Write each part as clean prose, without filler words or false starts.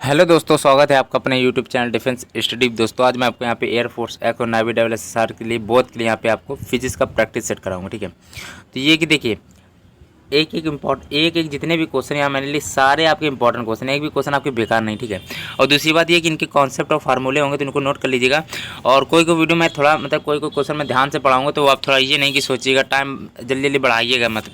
Hello दोस्तों, स्वागत है आपका अपने यूट्यूब चैनल डिफेंस स्टडी। दोस्तों आज मैं आपको यहाँ पे एयरफोर्स एको नावी डेवल एसएसआर के लिए बोथ के लिए यहाँ पे आपको फिजिक्स का प्रैक्टिस सेट कराऊंगा। ठीक है, तो ये कि देखिए एक एक जितने भी क्वेश्चन यहाँ मैंने लिए सारे आपके इंपॉर्टेंट क्वेश्चन, एक भी क्वेश्चन आपके बेकार नहीं। ठीक है, और दूसरी बात ये कि इनके कॉन्सेप्ट और फार्मूले होंगे तो इनको नोट कर लीजिएगा। और कोई वीडियो मैं थोड़ा कोई क्वेश्चन मैं ध्यान से पढ़ाऊंगा तो आप थोड़ा ये नहीं कि सोचिएगा टाइम जल्दी जल्दी बढ़ाइएगा मत।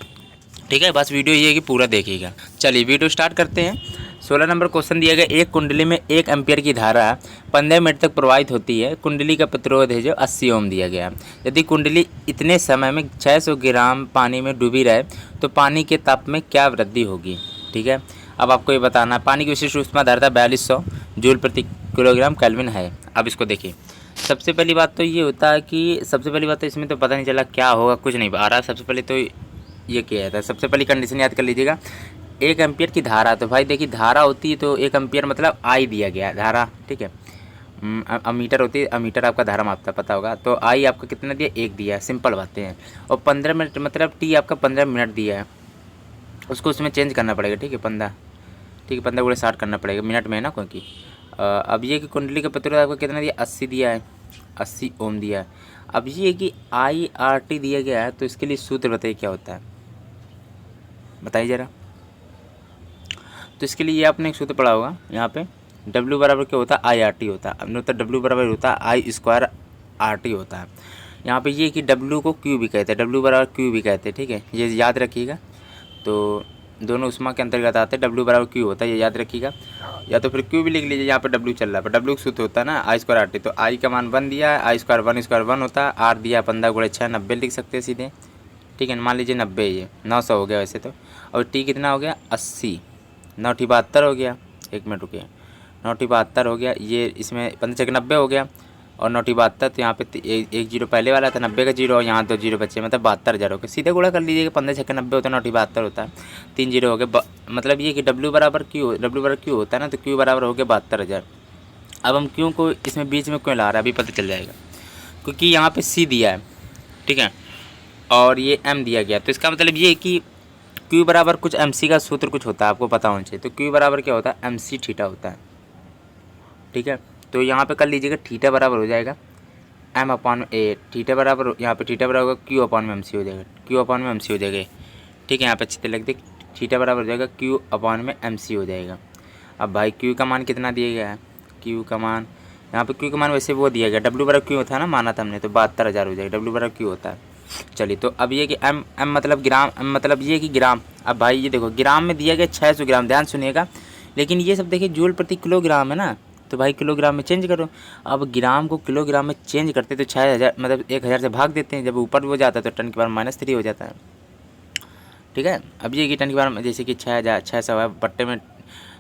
ठीक है, बस वीडियो ये है कि पूरा देखिएगा। चलिए वीडियो स्टार्ट करते हैं। 16 नंबर क्वेश्चन दिया गया, एक कुंडली में 1 एम्पियर की धारा 15 मिनट तक प्रवाहित होती है। कुंडली का प्रतिरोध है जो 80 ओम दिया गया। यदि कुंडली इतने समय में 600 ग्राम पानी में डूबी रहे तो पानी के ताप में क्या वृद्धि होगी। ठीक है, अब आपको ये बताना है। पानी की विशिष्ट ऊष्मा धारिता 4200 जूल प्रति किलोग्राम केल्विन है। अब इसको देखिए, सबसे पहली बात तो ये होता है कि सबसे पहली बात तो इसमें तो पता नहीं चला क्या होगा, कुछ नहीं आ रहा। सबसे पहले तो ये किया था, सबसे पहली कंडीशन याद कर लीजिएगा। 1 एम्पियर की धारा, तो भाई देखिए धारा होती है तो 1 एम्पियर मतलब आई दिया गया है धारा। ठीक है, अमीटर होती है, अमीटर आपका धारा मापता पता होगा। तो आई आपका कितना दिया, 1 दिया है, सिंपल बातें हैं। और 15 मिनट मतलब टी आपका 15 मिनट दिया है, उसको उसमें चेंज करना पड़ेगा। ठीक है, 15, ठीक है 15 गुणे 60 करना पड़ेगा मिनट में है ना, क्योंकि अब ये कि कुंडली का प्रतिरोध आपको कितना दिया, 80 दिया है, 80 ओम दिया है। अब ये कि आई आर टी दिया गया है तो इसके लिए सूत्र बताइए क्या होता है, बताइए ज़रा। तो इसके लिए ये आपने एक सूत्र पढ़ा होगा यहाँ पे, W बराबर क्या होता है, आई आर टी होता है। अब होता है W बराबर होता है आई स्क्वायर आर टी होता है। यहाँ पे ये कि W को Q भी कहते हैं, W बराबर Q भी कहते हैं। ठीक है, ये याद रखिएगा। तो दोनों उष्मा के अंतर्गत आते हैं, W बराबर Q होता है, ये याद रखिएगा। या तो फिर Q भी लिख लीजिए, यहाँ पे W चल रहा है, पर W का सूत्र होता है ना आई स्क्वायर आर टी। तो आई का मान 1 दिया है, आई स्क्वायर 1 होता है, आर दिया 15 गुणे 6 90 लिख सकते हैं सीधे। ठीक है, मान लीजिए 90, ये 900 हो गया वैसे तो। और टी कितना हो गया, 80, 9 ठी 72 हो गया। 1 मिनट रुकिए, 9 ठी 72 हो गया, ये इसमें 15 छक्के 90 हो गया। और 9 ठी 72 तो यहाँ पे एक जीरो पहले वाला था, 90 का जीरो, और यहाँ 2 जीरो बचे, मतलब 72,000 हो गया। सीधे गुणा कर लीजिएगा, 15 छक्के 90 होता है, 9 ठी 72 होता है, 3 जीरो हो गए। मतलब ये कि W बराबर Q होता है ना, तो Q बराबर हो गया 72,000। अब हम Q को इसमें बीच में क्यों ला रहा है अभी पता चल जाएगा, क्योंकि यहाँ पे C दिया है। ठीक है, और ये M दिया गया, तो इसका मतलब ये कि Q बराबर कुछ MC का सूत्र कुछ होता है, आपको पता होना चाहिए। तो Q बराबर क्या होता है, MC थीटा होता है। ठीक है, तो यहाँ पे कर लीजिएगा, थीटा बराबर हो जाएगा M अपॉन ए, थीटा बराबर यहाँ पे थीटा बराबर होगा Q अपॉन में MC हो जाएगा, Q अपॉन में MC हो जाएगा। ठीक है, यहाँ पे अच्छे से लिख दे, थीटा बराबर हो जाएगा Q अपॉन में MC हो जाएगा। अब भाई Q का मान कितना दिया गया है, Q का मान यहाँ पे Q का मान वैसे वो दिया गया, W बराबर Q था ना, माना था हमने, तो 72,000 हो जाएगा, W बराबर Q होता है। चलिए, तो अब ये कि M मतलब ग्राम, M मतलब ये कि ग्राम। अब भाई ये देखो ग्राम में दिया गया 600 ग्राम, ध्यान सुनिएगा। लेकिन ये सब देखिए जूल प्रति किलोग्राम है ना, तो भाई किलोग्राम में चेंज करो। अब ग्राम को किलोग्राम में चेंज करते तो 6,000 मतलब 1,000 से भाग देते हैं, जब ऊपर वो जाता है तो टन के बार -3 हो जाता है। ठीक है, अब ये कि टन के बार जैसे कि 6,600 है, बट्टे में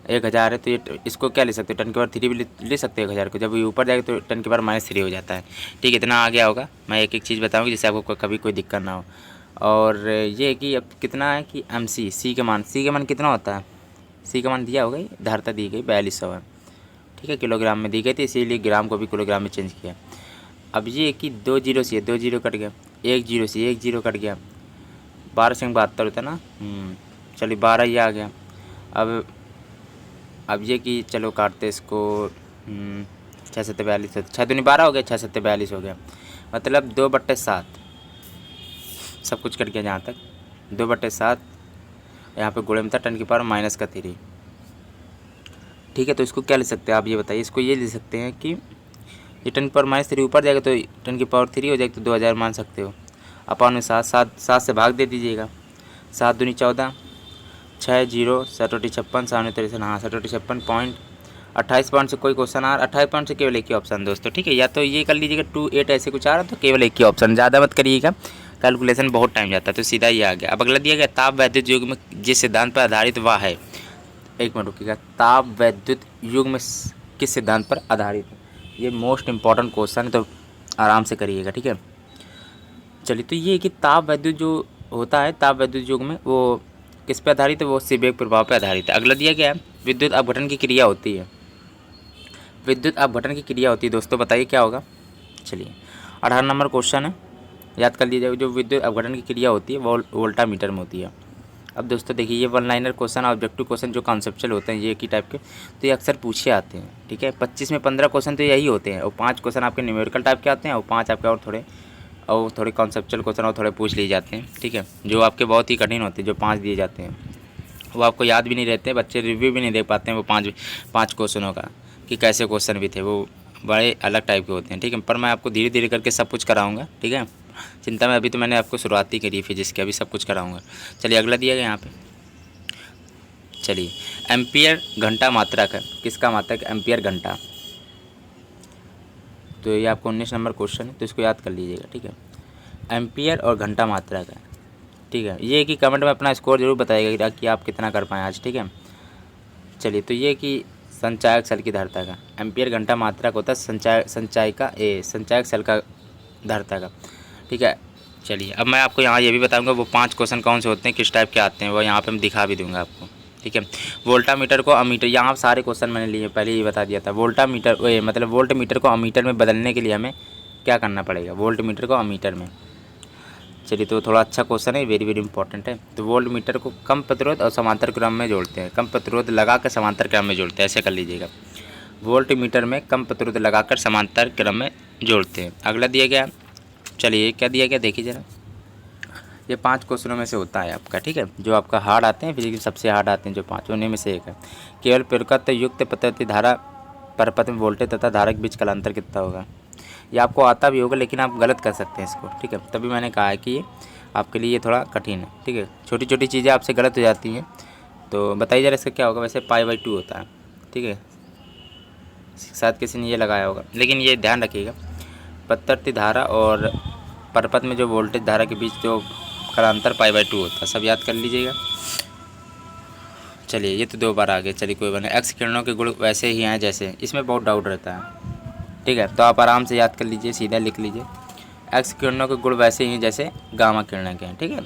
1,000 है, तो ये इसको क्या ले सकते हो, टन के बार 3 भी ले सकते हैं 1,000 को। जब ये ऊपर जाएगा तो टन के बार -3 हो जाता है। ठीक है, इतना आ गया होगा। मैं एक एक चीज़ बताऊँगी जिससे आपको कभी कोई दिक्कत ना हो। और ये है कि अब कितना है कि MC, C का मान कितना होता है, C का मान दिया होगा, धारता दी गई 4200 है। ठीक है, किलोग्राम में दी गई थी, इसीलिए ग्राम को भी किलोग्राम में चेंज किया। अब ये कि 2 जीरो से 2 जीरो कट गया, 1 जीरो से 1 जीरो कट गया, 12 से 72 होता ना। चलिए 12 ही आ गया। अब ये कि चलो काटते इसको, 6 7 42, 6 दूनी 12 हो गया, 6 7 42 हो गया, मतलब 2/7 सब कुछ कट गया जहाँ तक, 2/7 यहाँ पे गुणे में था, टन की पावर -3। ठीक है, तो इसको क्या ले सकते हैं आप ये बताइए। इसको ये ले सकते हैं कि ये टन की पावर -3 ऊपर जाएगा तो टन की पावर 3 हो जाएगी, तो 2000 मान सकते हो। अपॉन में 7 से भाग दे दीजिएगा, 7 दूनी 14, 6 जीरो 7 56 7 हाँ 7 56 पॉइंट 28 पॉइंट से कोई क्वेश्चन आ रहा, 28 पॉइंट से केवल एक ही ऑप्शन दोस्तों। ठीक है, या तो ये कर लीजिएगा 28 ऐसे कुछ आ रहा तो केवल एक ही ऑप्शन, ज़्यादा मत करिएगा, कैलकुलेशन बहुत टाइम जाता है, तो सीधा ये आ गया। अब अगला दिया गया, ताप वैद्युत युग में जिस सिद्धांत पर आधारित वह है, 1 मिनट रुकिएगा, ताप वैद्युत युग में किस सिद्धांत पर आधारित है, ये मोस्ट इंपॉर्टेंट क्वेश्चन है, तो आराम से करिएगा। ठीक है, चलिए, तो ये कि ताप वैद्युत जो होता है, ताप वैद्युत युग में वो किस पे आधारित है, वो सीबेक प्रभाव पे आधारित है। अगला दिया गया है, विद्युत अपघटन की क्रिया होती है, विद्युत अपघटन की क्रिया होती है दोस्तों, बताइए क्या होगा। चलिए 18 नंबर क्वेश्चन है, याद कर लीजिए। जो विद्युत अपघटन की क्रिया होती है वो वोल्टामीटर में होती है। अब दोस्तों देखिए, ये one liner question, objective question जो कॉन्सेप्चुअल होते हैं ये एक ही टाइप के, तो ये अक्सर पूछे आते हैं। ठीक है, 25 में 15 क्वेश्चन तो यही होते हैं, और 5 क्वेश्चन आपके न्यूमेरिकल टाइप के आते हैं, और 5 आपके और थोड़े कॉन्सेप्चुअल क्वेश्चन और थोड़े पूछ लिए जाते हैं। ठीक है, जो आपके बहुत ही कठिन होते हैं, जो 5 दिए जाते हैं वो आपको याद भी नहीं रहते, बच्चे रिव्यू भी नहीं देख पाते हैं वो 5 क्वेश्चनों का कि कैसे क्वेश्चन भी थे, वो बड़े अलग टाइप के होते हैं। ठीक है, पर मैं आपको धीरे धीरे करके सब कुछ कराऊंगा। ठीक है, चिंता में, अभी तो मैंने आपको शुरुआत ही करी फिजिक्स की, अभी सब कुछ कराऊंगा। चलिए अगला दिया गया यहाँ पे, चलिए एम्पियर घंटा मात्रक है, किसका मात्रक? एम्पियर घंटा। तो ये आपको 19 नंबर क्वेश्चन है, तो इसको याद कर लीजिएगा। ठीक है, एम्पियर और घंटा मात्रक है। ठीक है, ये कि कमेंट में अपना स्कोर जरूर बताइएगा कि आप कितना कर पाएँ आज। ठीक है, चलिए तो ये कि संचायक सेल की धारिता का एम्पियर घंटा मात्रक होता है संचायक सेल का धारिता का। ठीक है, चलिए अब मैं आपको यहाँ ये भी बताऊंगा वो 5 क्वेश्चन कौन से होते हैं, किस टाइप के आते हैं, वो यहाँ पे मैं दिखा भी दूंगा आपको। ठीक है, वोल्टामीटर को अमीटर, यहाँ सारे क्वेश्चन मैंने लिए पहले ही बता दिया था। वोल्टामीटर मतलब वोल्ट मीटर को अमीटर में बदलने के लिए हमें क्या करना पड़ेगा, वोल्ट मीटर को अमीटर में। चलिए तो थोड़ा अच्छा क्वेश्चन है, वेरी वेरी इंपॉर्टेंट है। तो वोल्ट मीटर को कम प्रतिरोध और समांतर क्रम में जोड़ते हैं, कम प्रतिरोध लगाकर समांतर क्रम में जोड़ते हैं, ऐसे कर लीजिएगा। वोल्ट मीटर में कम प्रतिरोध लगाकर समांतर क्रम में जोड़ते हैं। अगला दिया गया, चलिए क्या दिया गया देखिए ज़रा, ये 5 क्वेश्चनों में से होता है आपका। ठीक है, जो आपका हार्ड आते हैं फिजिक्स सबसे हार्ड आते हैं जो 5, उन्हीं में से एक है। केवल प्रकृत युक्त पद्धति धारा परपथ में वोल्टेज तथा धारा के बीच कालांतर कितना होगा। ये आपको आता भी होगा लेकिन आप गलत कर सकते हैं इसको। ठीक है, तभी मैंने कहा है कि ये आपके लिए ये थोड़ा कठिन है। ठीक है, छोटी छोटी चीज़ें आपसे गलत हो जाती हैं, तो बताइए जरा इसका क्या होगा। वैसे π/2 होता है। ठीक है, शायद किसी ने ये लगाया होगा, लेकिन ये ध्यान रखिएगा प्रत्यर्थ धारा और परपथ में जो वोल्टेज धारा के बीच जो कालांतर π/2 होता है, सब याद कर लीजिएगा। चलिए ये तो 2 बार आ गए, चलिए कोई बात नहीं। एक्स किरणों के गुण वैसे ही हैं जैसे, इसमें बहुत डाउट रहता है। ठीक है, तो आप आराम से याद कर लीजिए, सीधा लिख लीजिए, एक्स किरणों के गुण वैसे ही जैसे गामा किरणें के हैं। ठीक है,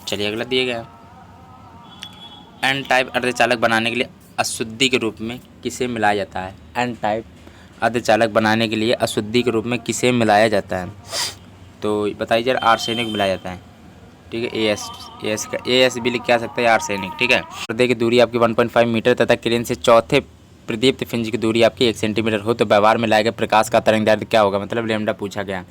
चलिए अगला दिया गया, एन टाइप अर्धचालक बनाने के लिए अशुद्धि के रूप में किसे मिलाया जाता है। एन टाइप अर्धचालक बनाने के लिए अशुद्धि के रूप में किसे मिलाया जाता है, तो बताइए जरा। आर्सेनिक मिलाया जाता है। ठीक है, एस भी लिख के आ सकता है, आर्सेनिक। ठीक है, पर्दे की दूरी आपकी 1.5 मीटर तथा किरण से चौथे प्रदीप्त फ्रिंज की दूरी आपकी 1 सेंटीमीटर हो तो व्यवहार में लाए गए प्रकाश का तरंगदैर्घ्य क्या होगा, मतलब लैम्डा पूछा गया।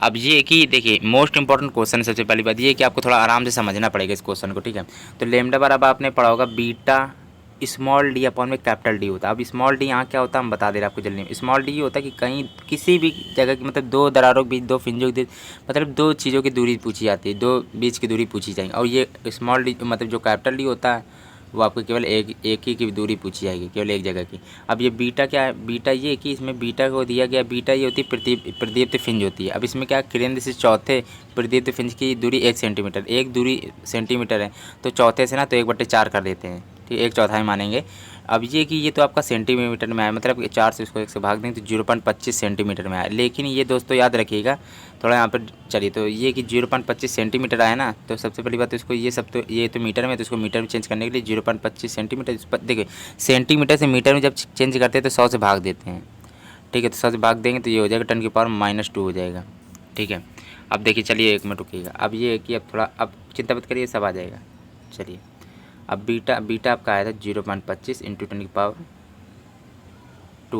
अब ये कि देखिए मोस्ट इंपॉर्टेंट क्वेश्चन है। सबसे पहली बात ये कि आपको थोड़ा आराम से समझना पड़ेगा इस क्वेश्चन को। ठीक है, तो लैम्डा बराबर आपने पढ़ा होगा बीटा स्मॉल डी अपॉन में कैपिटल डी होता है। अब स्मॉल डी यहाँ क्या होता है हम बता दे रहे हैं आपको जल्दी में। स्मॉल डी ये होता है कि कहीं किसी भी जगह की मतलब 2 दरारों के बीच 2 फ्रिंजों के मतलब 2 चीज़ों की दूरी पूछी जाती है, 2 बीच की दूरी पूछी जाएगी। और ये स्मॉल डी मतलब जो कैपिटल डी होता है वो आपको केवल एक ही की दूरी पूछी जाएगी, केवल एक जगह की। अब ये बीटा क्या है, बीटा ये कि इसमें बीटा को दिया गया, बीटा ये होती है प्रदीप्त फ्रिंज होती है। अब इसमें क्या, किरण से चौथे प्रदीप्त फ्रिंज की दूरी 1 सेंटीमीटर, एक दूरी सेंटीमीटर है तो चौथे से ना तो 1/4 कर देते हैं। ठीक, 1/4 मानेंगे। अब ये कि ये तो आपका सेंटीमीटर में आया, मतलब 4 से इसको 1 से भाग दें तो 0.25 सेंटीमीटर में आया। लेकिन ये दोस्तों याद रखिएगा थोड़ा यहाँ पर, चलिए तो ये कि 0.25 सेंटीमीटर आया ना, तो सबसे पहली बात तो इसको ये तो मीटर में, तो इसको मीटर में चेंज करने के लिए 0.25 सेंटीमीटर, देखिए सेंटीमीटर से मीटर में जब चेंज करते हैं तो 100 से भाग देते हैं। ठीक है, तो 100 से भाग देंगे तो ये हो जाएगा 10⁻⁻² हो जाएगा। ठीक है, अब देखिए, चलिए 1 मिनट रुकिएगा। अब ये कि अब थोड़ा, अब चिंता मत करिए, सब आ जाएगा। चलिए अब बीटा आपका आया था 0.25 × 10⁻²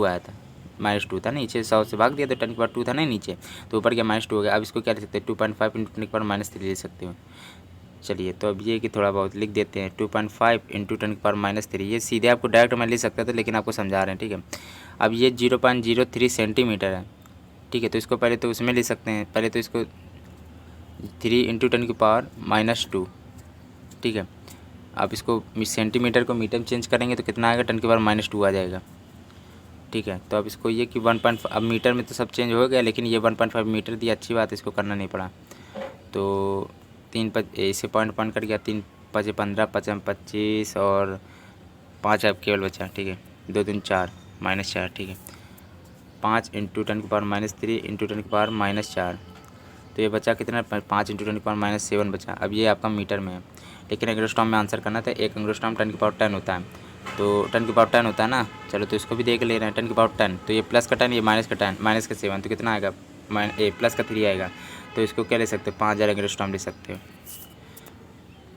आया था, -2 था, नीचे 100 से भाग दिया तो 10⁻² था, नहीं नीचे तो ऊपर क्या -2 हो गया। अब इसको क्या ले सकते हैं, 2.5 × 10⁻³ ले सकते हो। चलिए तो अब ये कि थोड़ा बहुत लिख देते हैं, 2.5 × 10⁻³, ये सीधे आपको डायरेक्ट मैं लिख सकता था लेकिन आपको समझा रहे हैं। ठीक है, अब ये 0.03 सेंटीमीटर है। ठीक है, तो इसको पहले तो उसमें ले सकते हैं, पहले तो इसको 3 × 10⁻²। ठीक है, अब इसको सेंटीमीटर को मीटर में चेंज करेंगे तो कितना आएगा, 10⁻² आ जाएगा। ठीक है, तो अब इसको ये कि 1.5, अब मीटर में तो सब चेंज हो गया लेकिन ये 1.5 मीटर दिया, अच्छी बात है, इसको करना नहीं पड़ा। तो 3 इसे पॉइंट कट गया, 3 × 5 = 15, 5 × 25 और 5 अब केवल बचा। ठीक है, 2 × 3 = 4 -4। ठीक है, 5 × 10⁻³ × 10⁻⁻4, तो ये बचा कितना, 5 × 10⁻⁻7 बचा। अब ये आपका मीटर में है लेकिन एंग्स्ट्रॉम में आंसर करना था। 1 एंग्स्ट्रॉम 10⁻10 होता है, तो 10⁻10 होता है ना। चलो तो इसको भी देख ले रहे हैं, 10⁻10, तो ये प्लस का 10, ये माइनस का 10, माइनस का 7, तो कितना आएगा, प्लस का 3 आएगा। तो इसको क्या ले सकते हो, 5000 एंग्स्ट्रॉम ले सकते हो।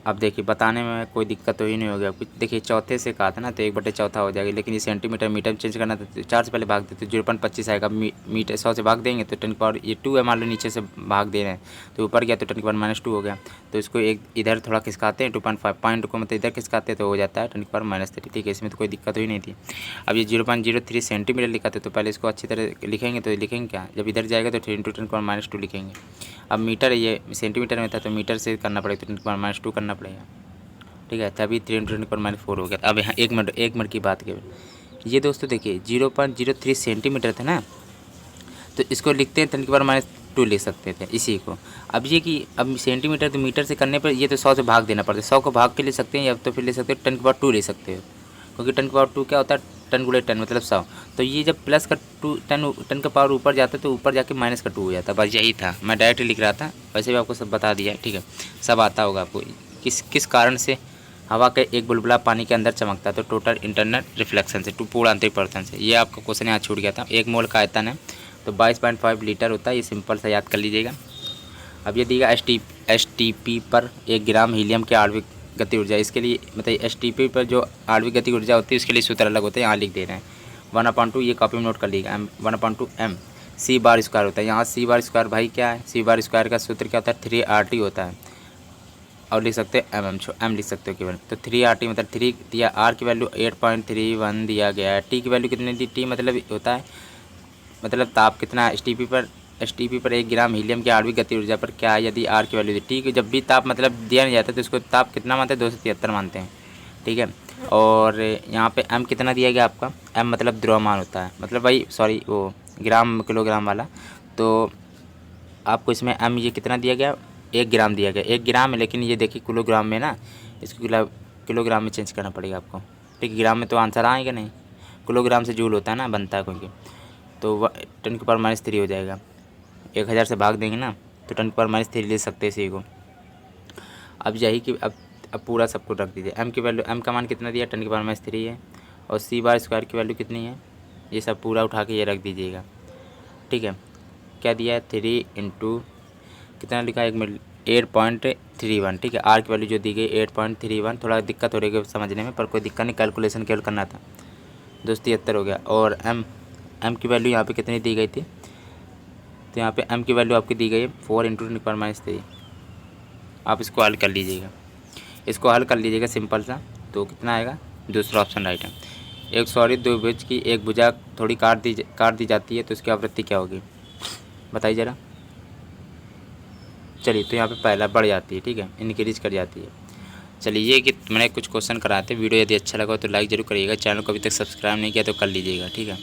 अब देखिए बताने में कोई दिक्कत तो ही नहीं होगी आपको। देखिए चौथे से कहा था ना, तो 1/4 हो जाएगी, लेकिन ये सेंटीमीटर मीटर में चेंज करना था तो 4 से पहले भाग देते, 0.25 आएगा। मीटर 100 से भाग देंगे तो 10 ये 2 है, मान लो नीचे से भाग दे रहे हैं तो ऊपर गया तो 10 - 2 हो गया। तो इसको एक इधर थोड़ा खिसकाते हैं 2.5 पॉइंट को, मतलब इधर खिसकाते हैं तो हो जाता है 10 - 3। ठीक है, इसमें तो कोई दिक्कत ही नहीं थी। अब ये 0.03 सेंटीमीटर लिखा था, तो पहले इसको अच्छी तरह लिखेंगे। तो लिखेंगे क्या, जब इधर जाएगा तो 3 × 10 - 2 लिखेंगे। अब मीटर ये सेंटीमीटर में था तो मीटर से करना पड़ेगा, तो 10 - 2 करना पड़ेगा। ठीक है, तभी 3 × 10 - 4 हो गया। अब यहाँ 1 मिनट की बात केवल ये दोस्तों देखिए 0.03 सेंटीमीटर था ना, तो इसको लिखते हैं 10 - 2 लिख सकते थे इसी को। अब ये कि अब सेंटीमीटर तो मीटर से करने पर ये तो 100 से भाग देना पड़ता है, 100 को भाग के ले सकते हैं, या तो फिर ले सकते हो 10 - 2 ले सकते हो, क्योंकि 10 - 2 क्या होता है 10 × 10 मतलब 100। तो ये जब प्लस का 10 का पावर ऊपर जाता है तो ऊपर जाके -2 हो जाता है। बस यही था, मैं डायरेक्ट लिख रहा था, वैसे भी आपको सब बता दिया है। ठीक है, सब आता होगा आपको। किस कारण से हवा का एक बुलबुला पानी के अंदर चमकता है, तो टोटल इंटरनल रिफ्लेक्शन से, पूर्ण आंतरिक परावर्तन से। ये आपका क्वेश्चन यहाँ छूट गया था। 1 मोल का आयतन है तो 22.5 लीटर होता है, ये सिंपल सा याद कर लीजिएगा। अब ये दिएगा STP पर 1 ग्राम हीलियम की आणविक गति ऊर्जा। इसके लिए मतलब STP पर जो आणविक गति ऊर्जा होती है उसके लिए सूत्र अलग होता है, यहाँ लिख दे रहे हैं 1/2। ये कॉपी में नोट कर लीजिएगा, 1/2 m c² होता है। यहाँ c² भाई क्या है, c² का सूत्र क्या होता है 3RT होता है, और लिख सकते हैं m लिख सकते हो केवल। तो 3RT मतलब 3 दिया, r की वैल्यू 8.31 दिया गया है, t की वैल्यू कितनी दी, t मतलब होता है मतलब ताप कितना STP पर 1 ग्राम हीलियम की आणविक गति ऊर्जा पर क्या है, यदि r की वैल्यू दी। t जब भी ताप मतलब दिया नहीं जाता तो इसको ताप कितना मानते हैं 273 मानते हैं। ठीक है, और यहाँ पे m कितना दिया गया आपका, m मतलब द्रव्यमान होता है, मतलब भाई सॉरी वो ग्राम किलोग्राम वाला। तो आपको इसमें m ये कितना दिया गया 1 ग्राम दिया गया, 1 ग्राम है, लेकिन ये देखिए किलोग्राम में ना, इसको किलोग्राम में चेंज करना पड़ेगा आपको। ठीक है, ग्राम में तो आंसर आएगा नहीं, किलोग्राम से जूल होता है ना, बनता है क्योंकि। तो 10⁻³ हो जाएगा, 1000 से भाग देंगे ना तो 10⁻³ ले सकते हैं इसी को। अब यही कि अब पूरा सबको रख दीजिए। m की वैल्यू, m का मान कितना दिया 10⁻³ है, और c² की वैल्यू कितनी है, ये सब पूरा उठा के ये रख दीजिएगा। ठीक है, क्या दिया है 3 × कितना लिखा है 1 मिनट 8.31। ठीक है, r की वैल्यू जो दी गई 8.31, थोड़ा दिक्कत हो रही है समझने में, पर कोई दिक्कत नहीं, कैलकुलेशन केवल करना था। 273 हो गया। और m की वैल्यू यहाँ पे कितनी दी गई थी, तो यहाँ पे m की वैल्यू आपकी दी गई है 4 × 10⁻³ आप इसको हल कर लीजिएगा, इसको हल कर लीजिएगा सिंपल सा। तो कितना आएगा, दूसरा ऑप्शन राइट है। एक सॉरी द्विभुज की एक भुजा थोड़ी काट दी जाती है तो उसकी आवृत्ति क्या होगी, बताइए ज़रा। चलिए, तो यहाँ पे पहला बढ़ जाती है, ठीक है, इनक्रीज कर जाती है। चलिए, ये कि मैंने कुछ क्वेश्चन कराए थे। वीडियो यदि अच्छा लगा तो लाइक ज़रूर करिएगा, चैनल को अभी तक सब्सक्राइब नहीं किया तो कर लीजिएगा। ठीक है।